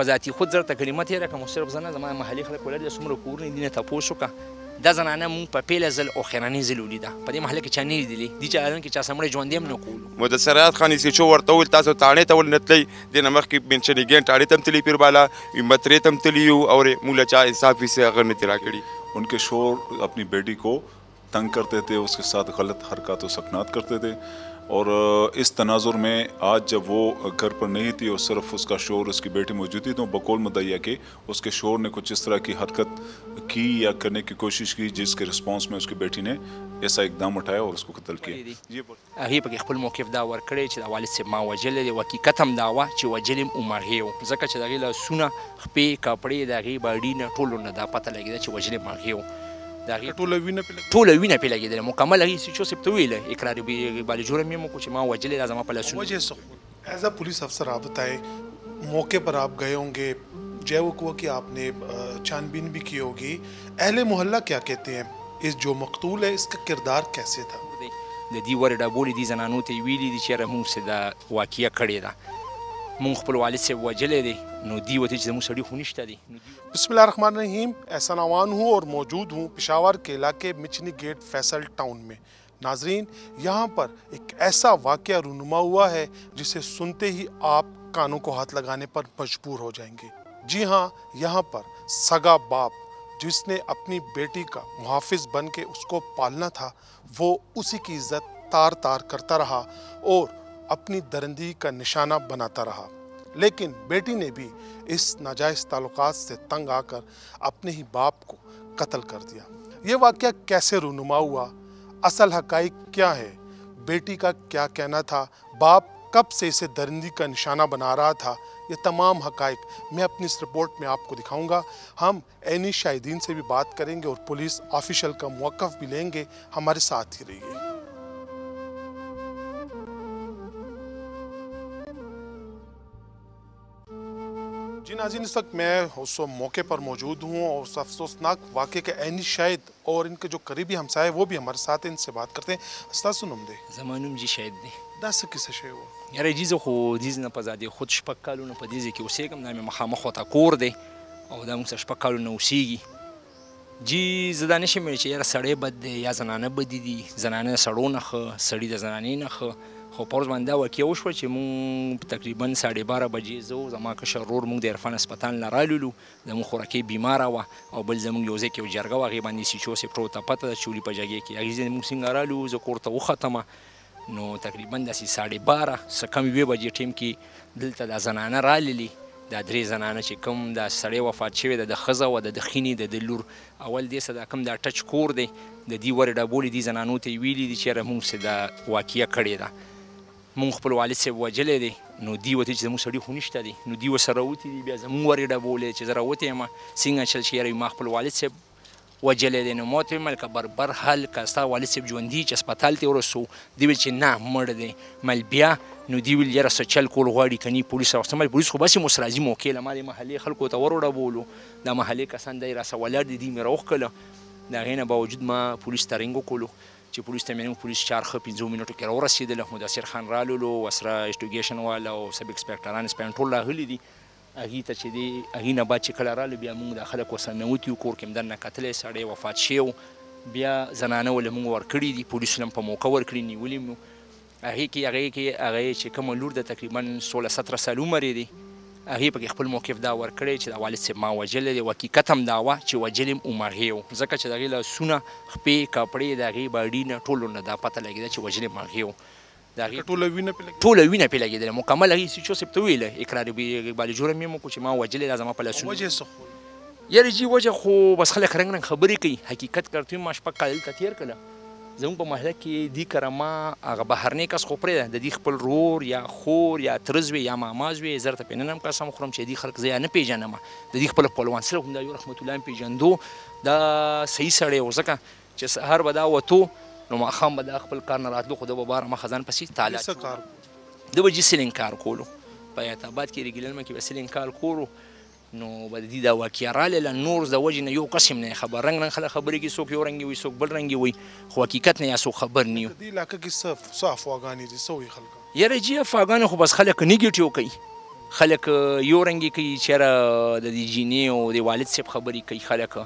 په ذاتي خود زر ته کلمه تېره کړم صرف زه نه زما محلي خلک ولر دي څومره کورونه دي نه تپوس وکړه دا زنانه مونږ په پیله ځل او خیراني ځل ولیده په دې محله کې چا نه لیدلي دي چې الان کې چا سمړی ژوندی هم نه کولو مدثرات خان سیچو ورته وویل تاسو تاڼې ته ولې نه تلئ دې نه مخکې بنچنګین ټاڼې ته هم تللي پیر بالا مترې ته هم تللي یو اور موږ له چا انصاف ویسې هغه نه تېرا کړي ان کے شور اپنی بیٹی کو تنگ کرتے تھے اس کے ساتھ غلط حرکات و سکنات کرتے تھے اور اس تناظر میں آج جب وہ گھر پر نہیں تھی اور صرف اس کا شور اس کی بیٹی موجود تھی تو بقول مدعیہ کہ اس کے شور نے کچھ اس طرح کی حرکت کی یا کرنے کی کوشش کی جس کے رسپانس میں اس کی بیٹی نے ایسا اقدام اٹھایا اور اس کو قتل کیا هغې پکې خپل موقف دا ورکړی چې د والد صاحب ما وژلی دی حقیقت هم دا وه چې وژل یې عمرغې و ځکه چې د هغې لاسونه خپې کپړې د هغې باډي نه ټولو نه دا پته لګېده چې وژل یې عمرغې و ټوله وینه پرې لګېدله مکمل هغې سیچو صاحب ته وویله اقرار بالجرم یې هم وکړو چې ما وژلی دا زما په لاسونه ایز اے پولیس افسر آپ بتائیں موقع پر آپ گئے ہوں گے جے وہ کہ آپ نے چھان بین بھی کی ہوگی اہل محلہ کیا کہتے ہیں اس جو مقتول ہے اس کا کردار کیسے تھا د دې ورې ډبولې دې زنانو ته یې ویلي دي چې یاره مونږ چې دا واقعه کړې ده مونږ خپل والد صاحب وژلی دی نو دوی وته چې زموږ سړي خو نشته دی بسم اللہ الرحمن الرحیم احسان امان ہوں اور موجود ہوں پشاور کے علاقے مچنی گیٹ فیصل ٹاؤن میں ناظرین یہاں پر ایک ایسا واقعہ رونما ہوا ہے جسے سنتے ہی آپ کانوں کو ہاتھ لگانے پر مجبور ہو جائیں گے جی ہاں یہاں پر سگا باپ جس نے اپنی بیٹی کا محافظ بن کے اس کو پالنا تھا وہ اسی کی عزت تار تار کرتا رہا اور اپنی درندگی کا نشانہ بناتا رہا لیکن بیٹی نے بھی اس ناجائز تعلقات سے تنگ آ کر اپنے ہی باپ کو قتل کر دیا یہ واقعہ کیسے رونما ہوا اصل حقائق کیا ہے بیٹی کا کیا کہنا تھا باپ کب سے اسے درندگی کا نشانہ بنا رہا تھا یہ تمام حقائق میں اپنی اس رپورٹ میں آپ کو دکھاؤں گا ہم عینی شاہدین سے بھی بات کریں گے اور پولیس آفیشل کا موقف بھی لیں گے ہمارے ساتھ ہی رہیے جی ناظرین اس وقت میں اس موقع پر موجود ہوں اور اس افسوسناک واقعے کے عینی شاہد اور ان کے جو قریبی ہمسائے وہ بھی ہمارے ساتھ ان سے بات کرتے ہیں استاد نوم دی زما نوم جي شاهد دی دا څه کیسه شوی و یاره جي زه خو دې نه په ذاتې خود شپږ کالونه په دې ځای کې اوسېږم دا مې مخامخ ورته کور دی او دا موږ سره شپږ کالونه اوسېږي جي زه دا نشم ویلی چې یاره سړی بد دی یا زنانه بدې دي زنانه د سړو نه ښه سړي د زنانې نه ښه خو په ورځ باندې دا واقعه وشوه چې مونږ تقریبا 12:30 بجې زه زما کشر ورور مونږ د عرفان هسپتال نه رالولو زموږ خوراکۍ بیماره وه او بل زموږ یو ځای کې یو جرګه وه هغې باندې سیچو صاحب ټولو ته پته ده چې ولي په جګې کې هغې ځای مونږ څنګه رالو زه کور ته وختمه نو تقریبا داسې 12:30 څه کم 1 بجې ټیم کې دلته دا زنانه راللي دا 3 زنانه چې کوم دا سړی وفات شوی ده د ښځه وه د خینې د لور اول دې څه دا کوم دا ټچ کور دی د دې ورې ډبولې دې زنانو ته یې ویلي دي چې یاره مونږ چې دا واقعه کړې ده مونږ خپل والد صاحب وژلی دی نو دوی ورته چې زموږ سړي خو نشته دی نو دوی ورسره وتي دي بیا زموږ ورې ډبولې چې زه راوتی یم څنګه چل چې یاره ما خپل والد صاحب وژلی دی نو ما ورته ویل که بربر حل که ستا والد صاحب ژوندي چې هسپتال ته ورسو دوی ویل چې نه مړ دی مل بیا نو دوی ویل یاره څه چل کول غواړي که نه پولیس راوستم پولیس خو بس مو سره راځي موقع له ما د محلې خلکو ته ور وډبولو دا محلې کسان دی راسه ولاړ دي دوی مې راوښکله د هغې نه باوجود ما پولیس ته رنګ وکړلو چې پولیس ته مې پولیس 4 5 منټو کې راورسېدله مدثر خان رالولو ورسره انویسټیګیشن والا او سب انسپکټران سپین ټول راغلي دي هغې ته چې دی هغې نه بعد چې کله رالو بیا موږ دا خلک ورسره ننوتي وو کور کې م دننه کتلی سړی وفات شوی بیا زنانه ول موږ ورکړي دي پولیسو هم په موقع ورکړي نیولي مو هغې کې چې کومه لور د تقریبا 16-17 سال عمر یې دی هغې پکې خپل موقف دا ورکړی چې د والد صاحب ما وژلی دی حقیقت هم دا وه چې وژل یې عمرغې و ځکه چې د هغې لاسونه خپې کپړې د هغې باډي نه ټولو نه دا پته لګېده چې وژل یې عمرغې و ټوله وینه پرې لګېدله مکمل هغې سیچو صاحب ته وویله اقرار بالجرم یې هم وکړو چې ما وژلی دا زما په لاسونه یاره جي وجه خو بس خلک رنګ رنګ خبرې کوي حقیقت کرته ما 6 کال دلته تېر کړله زموږ په محله کې دې کره ما هغه بهرنی کس خو پرېږده د دې خپل رور یا خور یا تره زوی یا ماما زوی زه درته پرې نن هم قسم خورم چې دې خلک زه یا نه پېژنم د دې خپل خپلوان سره هم دا یو رحمت الله هم پېژندو دا صحیح سړی و ځکه چې سهار به دا وتو نو ماښام به دا خپل کار نه راتلو خو ده به باره مخه ځان پسې طالع ده به جي سیلینګ کار کولو په حیات آباد کې ریګللمه کې به سیلینګ کار کولو نو به د دې دا واقعه راغله نور د وجې نه یو قسم نه خبر رنګ رنګ خلک خبرې کوي څوک یو رنګي وي څوک بل رنګي وي خو حقیقت نه یا څوک خبر نه وي دې علاقه کې څه افواګانې دي څه وایي خلک یاره جي افواګانې خو بس خلک نیګیټیو کوي خلک یو رنګې کوي چېرې د دې جینې او د والد صاحب خبرې کوي خلک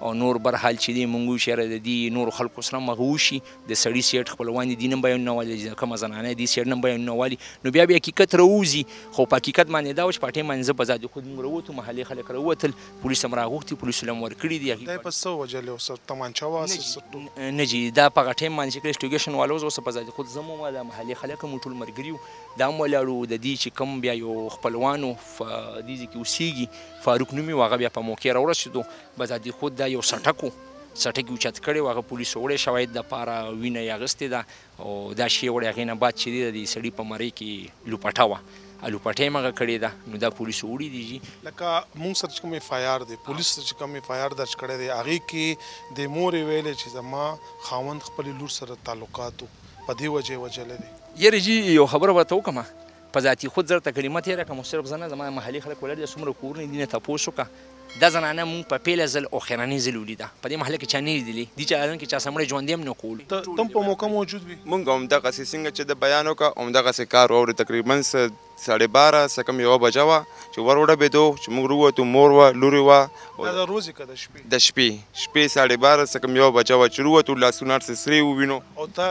او نور برحال چې دی مونږ وایو چېرې د دې نورو خلکو سره مغه وشي د سړي سیټ خپلوان دي نه بیانونه والي کومه زنانه دي سیټ نه بیانونه والي نو بیا حقیقت راوځي خو په حقیقت باندې دا و چې په ټیم باندې زه په ذاتي خود موږ راووتو محلې خلک راووتل پولیس هم راغوښتي پولیسو له هم ورکړي دي دی په څه وجلې اوس تمانچه واسه نه جي دا په هغه ټایم باندې چې کله انویسټیګیشن والو اوس په ذاتي خود زه هم د محلې خلک هم ټول ملګري وو دا هم ولاړو د دې چې کوم بیا یو خپلوانو په دې ځای کې اوسېږي فاروق نومي و هغه بیا په موقع راورسېدو په ذاتي خود دا یو سټک و سټک یې اوچت کړی و هغه پولیسو وړی شواهد دپاره وینه یې اخیستې ده او دا شی وړی هغې نه بعد چې دی د دې سړي په مرۍ کې لوپټه وه لوپټه یې هغه کړې ده نو دا پولیسو وړي دي جي لکه مونږ سره چې کوم اف آی آر دی پولیس سره چې کوم اف آی آر درج کړی دی هغې کې د مورې ویلې چې زما خاوند خپلې لور سره تعلقات و په دې وجې وجلی دی یاره جي یو خبره ورته وکړمه په ذاتي خود زر ته کلمه تېره کړم صرف زه نه زما محلي خلک ولاړ دي څومره کورونه دي نه تپوس وکړه دا زنانه مونږ په پیله ځل او خیراني ځل ولیده په دې محله کې چا نه لیدلي دي چې الان کې چا سمړی ژوندی هم نه کول تم په موقع موجود وي مونږ همدغسې څنګه چې د بیان وکړه همدغسې کار واورو تقریبا 12:30 څه کم یوه بجه وه چې ور وډبېدو چې موږ راووتو مور وه لورې وه دا د ورځې که د شپې د شپې 12:30 څه کم یوه بجه وه چې راووتو لاسونه هر څه سرې ووینو او تا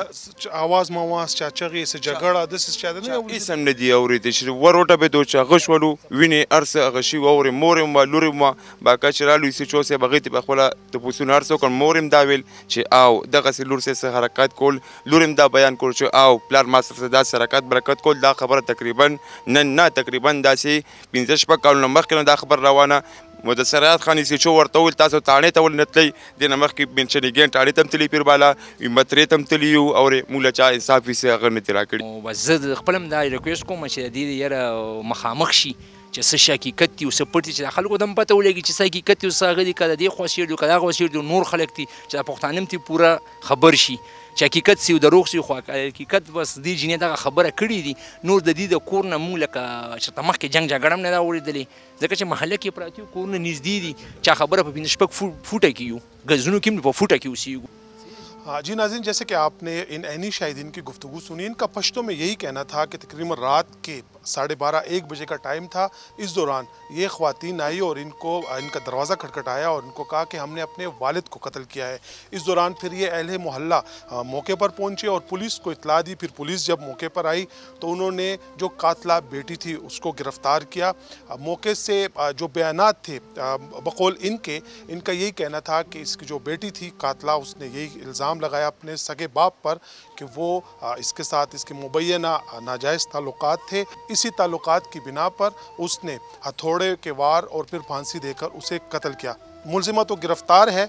آواز مواز چا چغې څه جګړه داسې چا نه هېڅ هم نه دي اورېدی چې ور وډبېدو چې هغه شولو وینې هر څه هغه شي واورې مور یې وه لور یې وه باکا چې رالو یوسف چو صاحب هغې ته په خپله تپوسونه هر څه وکړل مور یې دا ویل چې او دغسې لور صاحب څه حرکات کول لور یې دا بیان کول چې او پلار ما سره داسې حرکات برکت کول دا خبره تقریبا نه تقریبا داسې 15 کالونه مخکې نه دا خبر روانه مدثرات خان سیچو ورته وویل تاسو تاڼې ته ولې نه تلئ دې نه مخکې بنچنګین ټاڼې ته هم تللي پیربالا مترې ته هم تللي یو او موږ له چا انصاف هېڅ هغه نه دي راکړي بس زه خپل هم دا ریکویسټ کوم چې د دې یاره مخامخ شي چې څه شي حقیقت دي او څه پټ دي چې د خلکو ته هم پته ولګي چې څه حقیقت دي او څه هغه دي که د دې خوا سیر دي که د هغه سیر دي نور خلک دي چې د پښتانه هم ترې پوره خبر شي چې حقیقت سي او دروغ سي خو حقیقت بس دې جینۍ دغه خبره کړې دي نور د دې د کور نه موږ لکه چېرته مخکې جنګ جګړه هم نه ده اورېدلې ځکه چې محله کې پراته یو کورونه نږدې دي چا خبره په 15 فوټه کې یو ګزونو کې هم په فوټه کې اوسېږو جی ناظرین جیسے کہ آپ نے ان عینی شاہدین کی گفتگو سنی ان کا پشتوں میں یہی کہنا تھا کہ تقریباً رات کے 12:30-1 بجے کا ٹائم تھا اس دوران یہ خواتین آئی اور ان کا دروازہ کھٹکھٹایا اور ان کو کہا کہ ہم نے اپنے والد کو قتل کیا ہے اس دوران پھر یہ اہل محلہ موقع پر پہنچے اور پولیس کو اطلاع دی پھر پولیس جب موقع پر آئی تو انہوں نے جو قاتلہ بیٹی تھی اس کو گرفتار کیا موقع سے جو بیانات تھے بقول ان کا یہی کہنا تھا کہ اس کی جو بیٹی تھی قاتلہ اس نے یہی الزام لگایا اپنے سگے باپ پر کہ وہ اس کے ساتھ اس کے مبینہ ناجائز تعلقات تھے اسی تعلقات کی بنا پر اس نے ہتھوڑے کے وار اور پھر پھانسی دے کر اسے قتل کیا ملزمہ تو گرفتار ہے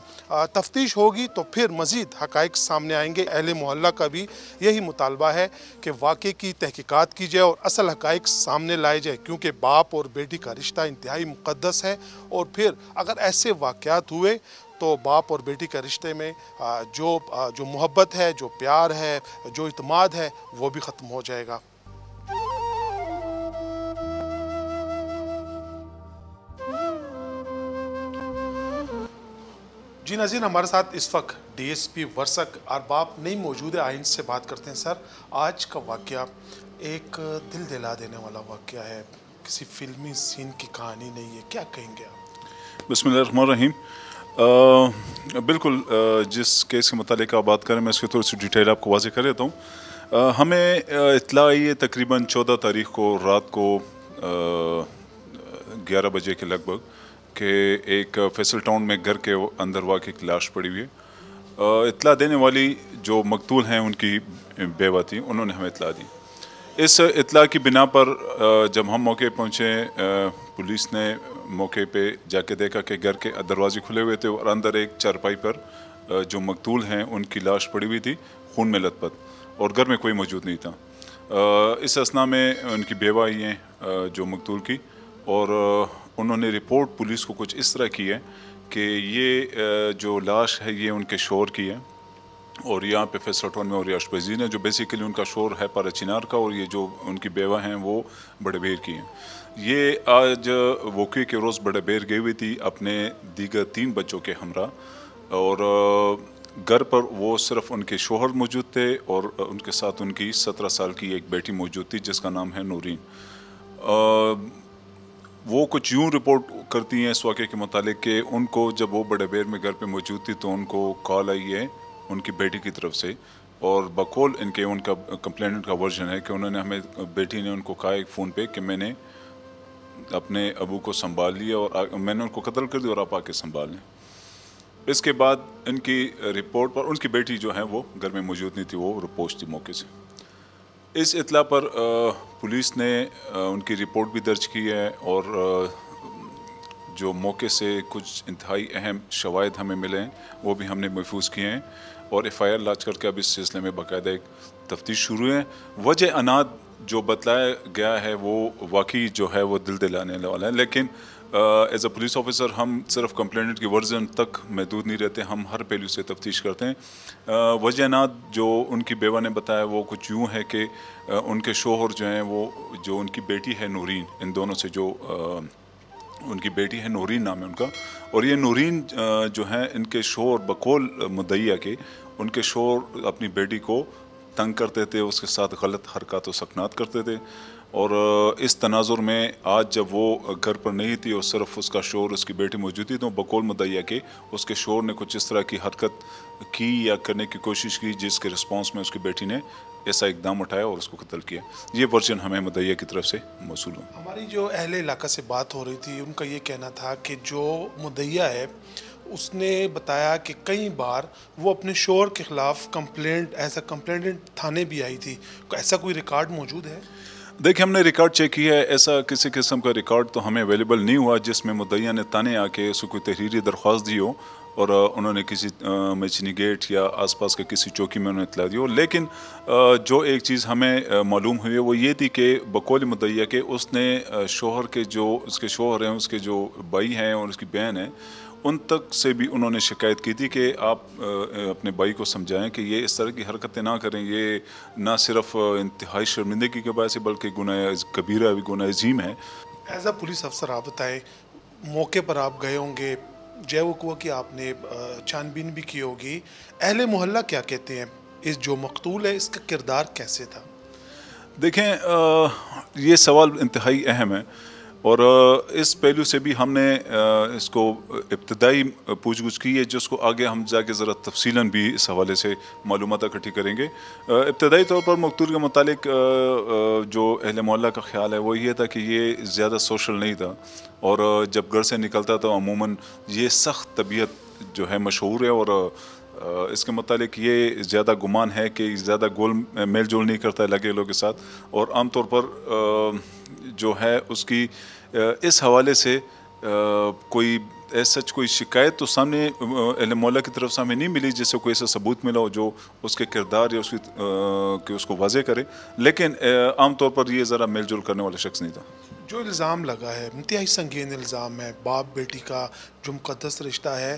تفتیش ہوگی تو پھر مزید حقائق سامنے آئیں گے اہل محلہ کا بھی یہی مطالبہ ہے کہ واقعے کی تحقیقات کی جائے اور اصل حقائق سامنے لائے جائے کیونکہ باپ اور بیٹی کا رشتہ انتہائی مقدس ہے اور پھر اگر ایسے واقعات ہوئے تو باپ اور بیٹی کے رشتے میں جو محبت ہے جو پیار ہے جو اعتماد ہے وہ بھی ختم ہو جائے گا جی ناظرین ہمارے ساتھ اس وقت ڈی ایس پی ورثق ارباب نہیں موجود ہے آئین سے بات کرتے ہیں سر آج کا واقعہ ایک دل دلا دینے والا واقعہ ہے کسی فلمی سین کی کہانی نہیں ہے کیا کہیں گے آپ بسم اللہ الرحمن الرحیم بالکل جس کیس کے متعلق آپ بات کریں میں اس کی تھوڑی سی ڈیٹیل آپ کو واضح کر دیتا ہوں ہمیں اطلاع آئی ہے تقریباً 14 تاریخ کو رات کو 11 بجے کے لگ بھگ کہ ایک فیصل ٹاؤن میں گھر کے اندر واقع ایک لاش پڑی ہوئی ہے اطلاع دینے والی جو مقتول ہیں ان کی بیوہ تھی انہوں نے ہمیں اطلاع دی اس اطلاع کی بنا پر جب ہم موقع پہنچے پولیس نے موقع پہ جا کے دیکھا کہ گھر کے دروازے کھلے ہوئے تھے اور اندر ایک چارپائی پر جو مقتول ہیں ان کی لاش پڑی ہوئی تھی خون میں لت پت اور گھر میں کوئی موجود نہیں تھا اس اثناء میں ان کی بیوہ آئی ہیں جو مقتول کی اور انہوں نے رپورٹ پولیس کو کچھ اس طرح کی ہے کہ یہ جو لاش ہے یہ ان کے شوہر کی ہے اور یہاں پہ فیصل ٹاؤن میں اور ریاش پذیر ہیں جو بیسیکلی ان کا شوہر ہے پارا چنار کا اور یہ جو ان کی بیوہ ہیں وہ بڑے بیر کی ہیں یہ آج واقعے کے روز بڑے بیر گئی ہوئی تھی اپنے دیگر 3 بچوں کے ہمراہ اور گھر پر وہ صرف ان کے شوہر موجود تھے اور ان کے ساتھ ان کی 17 سال کی ایک بیٹی موجود تھی جس کا نام ہے نورین وہ کچھ یوں رپورٹ کرتی ہیں اس واقعے کے متعلق کہ ان کو جب وہ بڑے بیر میں گھر پہ موجود تھی تو ان کو کال آئی ہے ان کی بیٹی کی طرف سے، اور بقول ان کے ان کا کمپلینٹ کا ورژن ہے کہ انہوں نے ہمیں، بیٹی نے ان کو کہا ایک فون پہ کہ میں نے اپنے ابو کو سنبھال لیا اور میں نے ان کو قتل کر دیا اور آپ آ کے سنبھال لیں۔ اس کے بعد ان کی رپورٹ پر ان کی بیٹی جو ہے وہ گھر میں موجود نہیں تھی، وہ رپوش تھی موقع سے۔ اس اطلاع پر پولیس نے ان کی رپورٹ بھی درج کی ہے، اور جو موقع سے کچھ انتہائی اہم شواہد ہمیں ملے ہیں وہ بھی ہم نے محفوظ کیے ہیں، اور ایف آئی آر لاج کر کے اب اس سلسلے میں باقاعدہ ایک تفتیش شروع ہے۔ وجہ اناد جو بتلایا گیا ہے وہ واقعی جو ہے وہ دل دلانے والا ہے، لیکن ایز اے پولیس آفیسر ہم صرف کمپلینٹ کی ورژن تک محدود نہیں رہتے، ہم ہر پہلو سے تفتیش کرتے ہیں۔ وجہ اناد جو ان کی بیوہ نے بتایا وہ کچھ یوں ہے کہ ان کے شوہر جو ہیں وہ، جو ان کی بیٹی ہے نورین، ان دونوں سے جو ان کی بیٹی ہے نورین نام ہے ان کا، اور یہ نورین جو ہیں ان کے شوہر بقول مدعیہ کے، ان کے شوہر اپنی بیٹی کو تنگ کرتے تھے، اس کے ساتھ غلط حرکات و سکنات کرتے تھے، اور اس تناظر میں آج جب وہ گھر پر نہیں تھی اور صرف اس کا شوہر اس کی بیٹی موجود تھی، تو بقول مدعیہ کے اس کے شوہر نے کچھ اس طرح کی حرکت کی یا کرنے کی کوشش کی جس کے رسپانس میں اس کی بیٹی نے ایسا اقدام اٹھایا اور اس کو قتل کیا۔ یہ ورژن ہمیں مدعیہ کی طرف سے موصول ہو۔ ہماری جو اہل علاقہ سے بات ہو رہی تھی ان کا یہ کہنا تھا کہ جو مدعیہ ہے اس نے بتایا کہ کئی بار وہ اپنے شوہر کے خلاف کمپلینٹ تھانے بھی آئی تھی، ایسا کوئی ریکارڈ موجود ہے؟ دیکھیں ہم نے ریکارڈ چیک کیا ہے، ایسا کسی قسم کا ریکارڈ تو ہمیں اویلیبل نہیں ہوا جس میں مدعیہ نے تانے آ کے اس کو کوئی تحریری درخواست دی ہو اور انہوں نے کسی مچنی گیٹ یا آس پاس کے کسی چوکی میں انہوں نے اطلاع دی ہو۔ لیکن جو ایک چیز ہمیں معلوم ہوئی ہے وہ یہ تھی کہ بقول مدعیہ کہ اس نے شوہر کے جو اس کے شوہر ہیں، اس کے جو بھائی ہیں اور اس کی بہن ہیں، ان تک سے بھی انہوں نے شکایت کی تھی کہ آپ اپنے بھائی کو سمجھائیں کہ یہ اس طرح کی حرکتیں نہ کریں، یہ نہ صرف انتہائی شرمندگی کے باعث ہے بلکہ گناہ کبیرہ بھی، گناہ عظیم ہے۔ ایز اے پولیس افسر آپ بتائیں، موقع پر آپ گئے ہوں گے، جے وقوع کہ آپ نے چھان بین بھی کی ہوگی، اہل محلہ کیا کہتے ہیں؟ اس جو مقتول ہے اس کا کردار کیسے تھا؟ دیکھیں یہ سوال انتہائی اہم ہے، اور اس پہلو سے بھی ہم نے اس کو ابتدائی پوچھ گچھ کی ہے جس کو آگے ہم جا کے ذرا تفصیلاً بھی اس حوالے سے معلومات اکٹھی کریں گے۔ ابتدائی طور پر مقتول کے متعلق جو اہل محلہ کا خیال ہے وہ یہ تھا کہ یہ زیادہ سوشل نہیں تھا، اور جب گھر سے نکلتا تو عموماً یہ سخت طبیعت جو ہے مشہور ہے، اور اس کے متعلق یہ زیادہ گمان ہے کہ زیادہ میل جول نہیں کرتا ہے لگے لوگوں کے ساتھ، اور عام طور پر جو ہے اس کی اس حوالے سے کوئی سچ کوئی شکایت تو سامنے اہل محلہ کی طرف سے ہمیں نہیں ملی جس سے کوئی ایسا ثبوت ملا ہو جو اس کے کردار یا اس کو واضح کرے، لیکن عام طور پر یہ ذرا میل جول کرنے والا شخص نہیں تھا۔ جو الزام لگا ہے انتہائی سنگین الزام ہے، باپ بیٹی کا جو مقدس رشتہ ہے،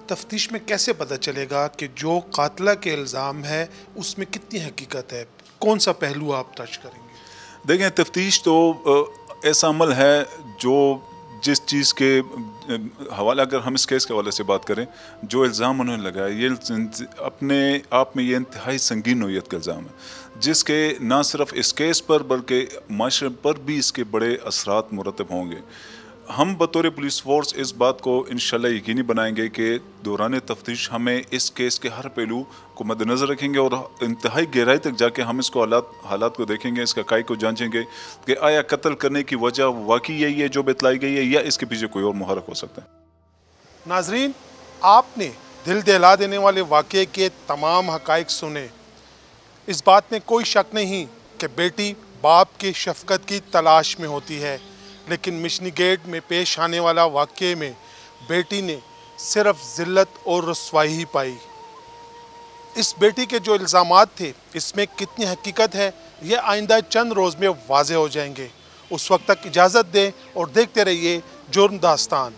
تفتیش میں کیسے پتہ چلے گا کہ جو قاتلہ کے الزام ہے اس میں کتنی حقیقت ہے؟ کون سا پہلو آپ ٹچ کریں گے؟ دیکھیں تفتیش تو ایسا عمل ہے جو جس چیز کے حوالے، اگر ہم اس کیس کے حوالے سے بات کریں، جو الزام انہوں نے لگایا یہ اپنے آپ میں یہ انتہائی سنگین نوعیت کا الزام ہے جس کے نہ صرف اس کیس پر بلکہ معاشرے پر بھی اس کے بڑے اثرات مرتب ہوں گے۔ ہم بطور پولیس فورس اس بات کو انشاءاللہ یقینی بنائیں گے کہ دوران تفتیش ہمیں اس کیس کے ہر پہلو کو مد نظر رکھیں گے اور انتہائی گہرائی تک جا کے ہم اس کو حالات کو دیکھیں گے، اس کا کائی کو جانچیں گے کہ آیا قتل کرنے کی وجہ واقعی یہی ہے جو بتلائی گئی ہے یا اس کے پیچھے کوئی اور محرک ہو سکتا ہے۔ ناظرین، آپ نے دل دہلا دینے والے واقعے کے تمام حقائق سنے۔ اس بات میں کوئی شک نہیں کہ بیٹی باپ کی شفقت کی تلاش میں ہوتی ہے، لیکن مشنی گیٹ میں پیش آنے والا واقعے میں بیٹی نے صرف ذلت اور رسوائی ہی پائی۔ اس بیٹی کے جو الزامات تھے اس میں کتنی حقیقت ہے یہ آئندہ چند روز میں واضح ہو جائیں گے۔ اس وقت تک اجازت دیں اور دیکھتے رہیے جرم داستان۔